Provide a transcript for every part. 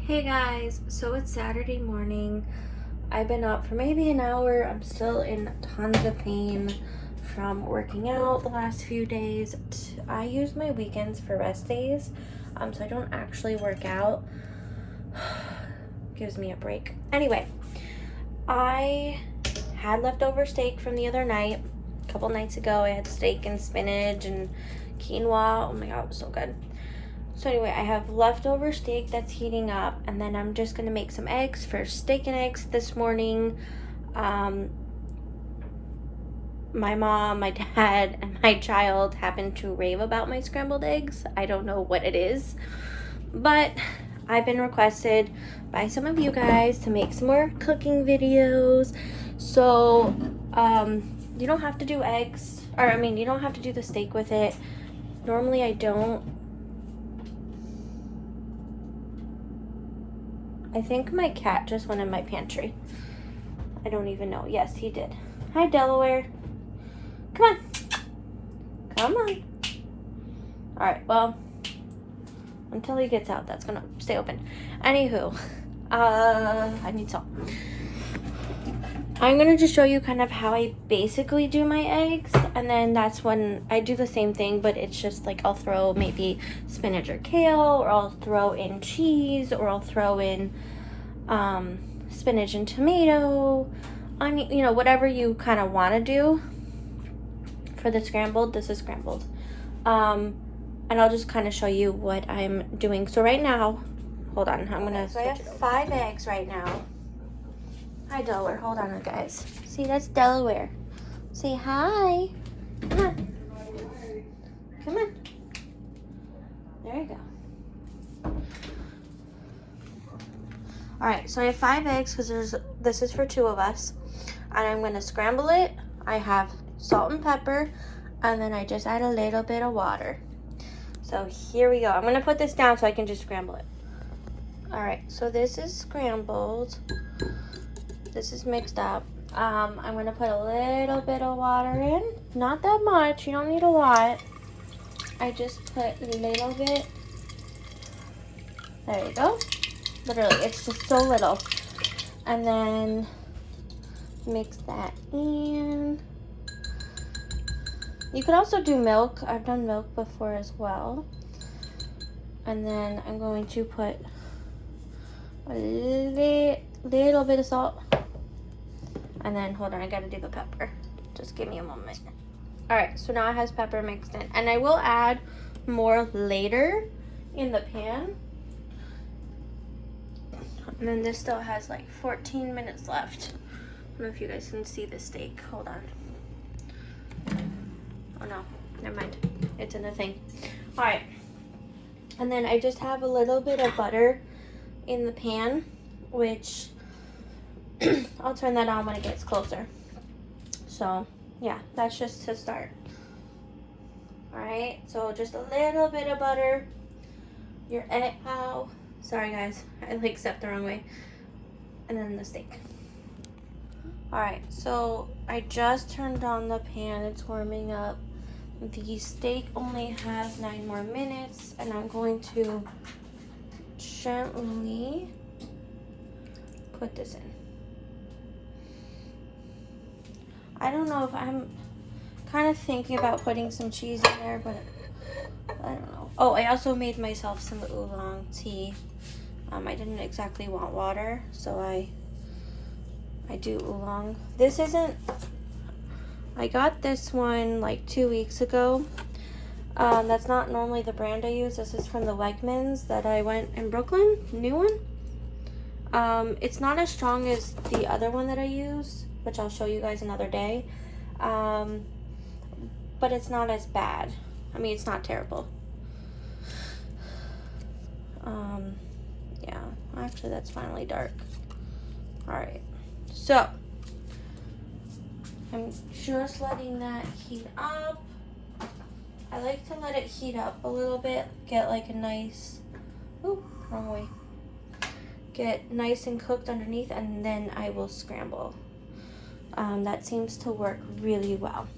Hey guys, so it's Saturday morning. I've been up for maybe an hour. I'm still in tons of pain from working out the last few days. I use my weekends for rest days, so I don't actually work out. Gives me a break. Anyway, I had leftover steak from the other night. A couple nights ago, I had steak and spinach and quinoa. Oh my god, it was so good. So anyway, I have leftover steak that's heating up, and then I'm just gonna make some eggs for steak and eggs this morning. My mom, my dad, and my child happen to rave about my scrambled eggs. I don't know what it is, but I've been requested by some of you guys to make some more cooking videos. So you don't have to do eggs, or you don't have to do the steak with it. Normally I don't. I think my cat just went in my pantry. I don't even know. Yes, he did. Hi, Delaware. Come on. Come on. All right, well, until he gets out, that's going to stay open. Anywho, I need salt. I'm going to just show you kind of how I basically do my eggs, and then that's when I do the same thing, but it's just like I'll throw maybe spinach or kale, or I'll throw in cheese, or I'll throw in spinach and tomato, onion, whatever you kind of want to do for the scrambled. This is scrambled. And I'll just kind of show you what I'm doing. So right now, hold on, I'm gonna switch it over. So I have 5 eggs right now. Hi, Delaware. Hold on, guys. See, that's Delaware. Say hi. Come on. Come on. There you go. All right, so I have 5 eggs because this is for 2 of us, and I'm gonna scramble it. I have salt and pepper, and then I just add a little bit of water. So here we go. I'm gonna put this down so I can just scramble it. All right, so this is scrambled. This is mixed up. I'm gonna put a little bit of water in, not that much. You don't need a lot. I just put a little bit. There you go. Literally, it's just so little. And then mix that in. You could also do milk. I've done milk before as well. And then I'm going to put a little bit of salt. And then, hold on, I gotta do the pepper. Just give me a moment. All right, so now it has pepper mixed in. And I will add more later in the pan. And then this still has like 14 minutes left. I don't know if you guys can see the steak. Hold on. Oh no, never mind. It's in the thing. All right. And then I just have a little bit of butter in the pan, which I'll turn that on when it gets closer. So yeah, that's just to start. All right, so just a little bit of butter. Your egg, ow. Sorry guys, I stepped the wrong way. And then the steak. All right, so I just turned on the pan. It's warming up. The steak only has 9 more minutes, and I'm going to gently put this in. I don't know if I'm kind of thinking about putting some cheese in there, but I don't know. Oh, I also made myself some oolong tea. I didn't exactly want water, so I do oolong. This isn't, I got this one like 2 weeks ago. That's not normally the brand I use. This is from the Wegmans that I went in Brooklyn, new one. It's not as strong as the other one that I use, which I'll show you guys another day. But it's not as bad. It's not terrible. Yeah, actually that's finally dark. All right, so I'm just letting that heat up. I like to let it heat up a little bit, get like a nice, ooh, wrong way. Get nice and cooked underneath, and then I will scramble. That seems to work really well.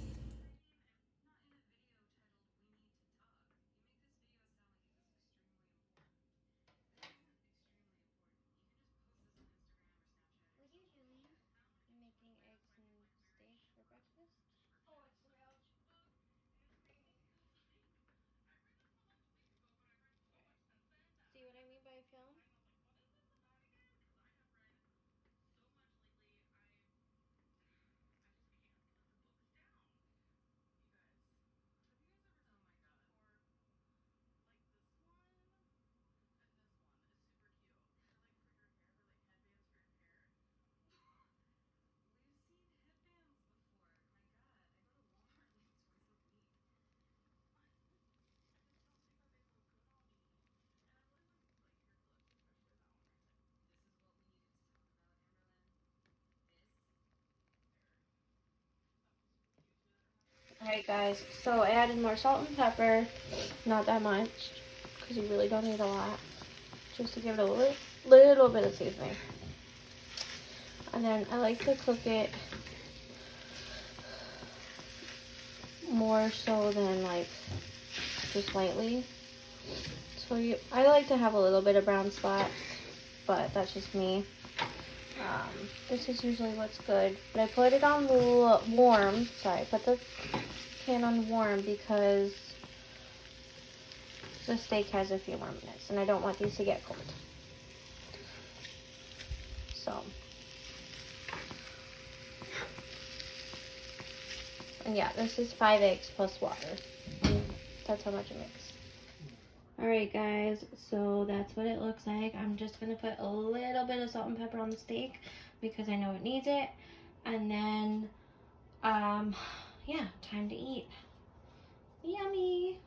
film? Alright guys, so I added more salt and pepper, not that much, because you really don't need a lot, just to give it a little bit of seasoning. And then I like to cook it more so than like just lightly. So I like to have a little bit of brown spots, but that's just me. This is usually what's good, but I put it on warm. Sorry, I put the pan on warm because the steak has a few more minutes, and I don't want these to get cold. So, and yeah, this is 5 eggs plus water. That's how much it makes. Alright guys, so that's what it looks like. I'm just going to put a little bit of salt and pepper on the steak because I know it needs it. And then, yeah, time to eat. Yummy!